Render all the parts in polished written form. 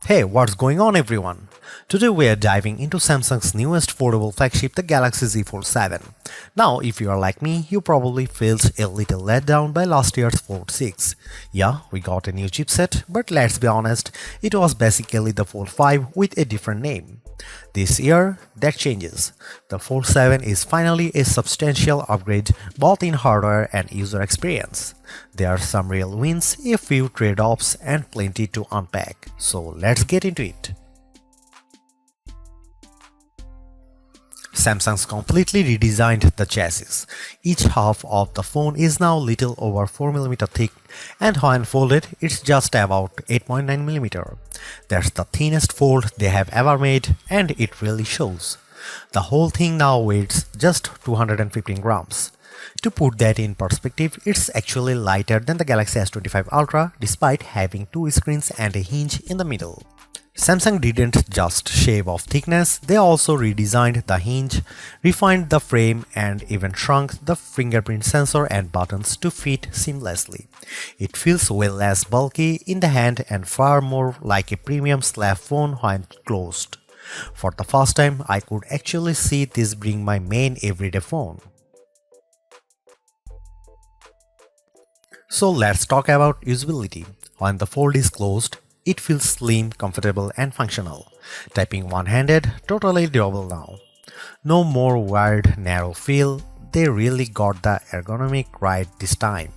Hey, what's going on everyone? Today we are diving into Samsung's newest foldable flagship, the Galaxy Z Fold 7. Now, if you are like me, you probably felt a little let down by last year's Fold 6. Yeah, we got a new chipset, but let's be honest, it was basically the Fold 5 with a different name. This year, that changes. The Fold 7 is finally a substantial upgrade both in hardware and user experience. There are some real wins, a few trade-offs, and plenty to unpack. So let's get into it. Samsung's completely redesigned the chassis. Each half of the phone is now little over 4mm thick, and when folded, it's just about 8.9mm. That's the thinnest fold they have ever made, and it really shows. The whole thing now weighs just 215 grams. To put that in perspective, it's actually lighter than the Galaxy S25 Ultra despite having two screens and a hinge in the middle. Samsung didn't just shave off thickness, they also redesigned the hinge, refined the frame, and even shrunk the fingerprint sensor and buttons to fit seamlessly. It feels way less bulky in the hand and far more like a premium slab phone when closed. For the first time, I could actually see this being my main everyday phone. So let's talk about usability. When the fold is closed, it feels slim, comfortable, and functional. Typing one-handed, totally doable now. No more weird, narrow feel, they really got the ergonomic right this time.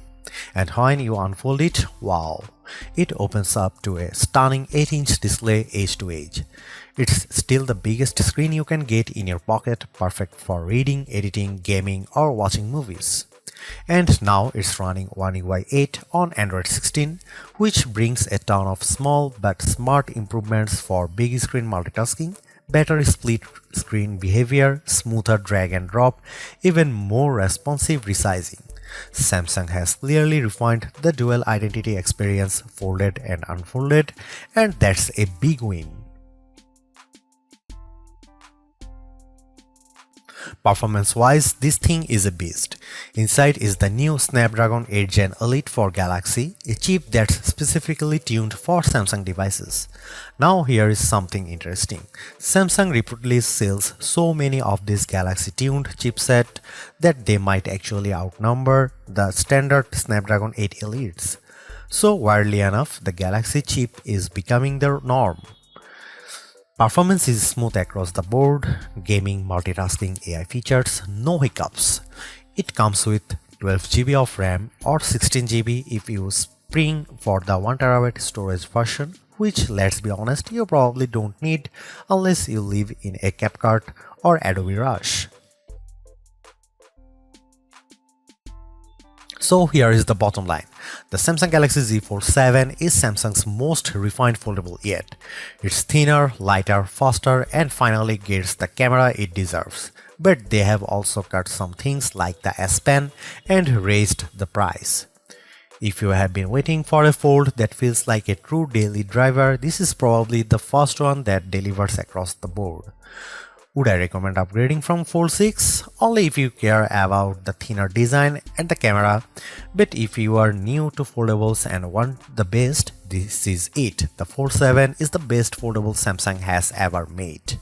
And when you unfold it, wow, it opens up to a stunning 8-inch display edge to edge. It's still the biggest screen you can get in your pocket, perfect for reading, editing, gaming, or watching movies. And now it's running One UI 8 on Android 16, which brings a ton of small but smart improvements for big screen multitasking, better split screen behavior, smoother drag and drop, even more responsive resizing. Samsung has clearly refined the dual identity experience, folded and unfolded, and that's a big win. Performance-wise, this thing is a beast. Inside is the new Snapdragon 8 Gen Elite for Galaxy, a chip that's specifically tuned for Samsung devices. Now here is something interesting. Samsung reportedly sells so many of these Galaxy-tuned chipset that they might actually outnumber the standard Snapdragon 8 Elites. So weirdly enough, the Galaxy chip is becoming the norm. Performance is smooth across the board, gaming, multitasking, AI features, no hiccups. It comes with 12GB of RAM or 16GB if you spring for the 1TB storage version, which, let's be honest, you probably don't need unless you live in a CapCut or Adobe Rush. So here is the bottom line. The Samsung Galaxy Z Fold 7 is Samsung's most refined foldable yet. It's thinner, lighter, faster, and finally gets the camera it deserves. But they have also cut some things like the S Pen and raised the price. If you have been waiting for a fold that feels like a true daily driver, this is probably the first one that delivers across the board. Would I recommend upgrading from Fold 6? Only if you care about the thinner design and the camera, but if you are new to foldables and want the best, this is it. The Fold 7 is the best foldable Samsung has ever made.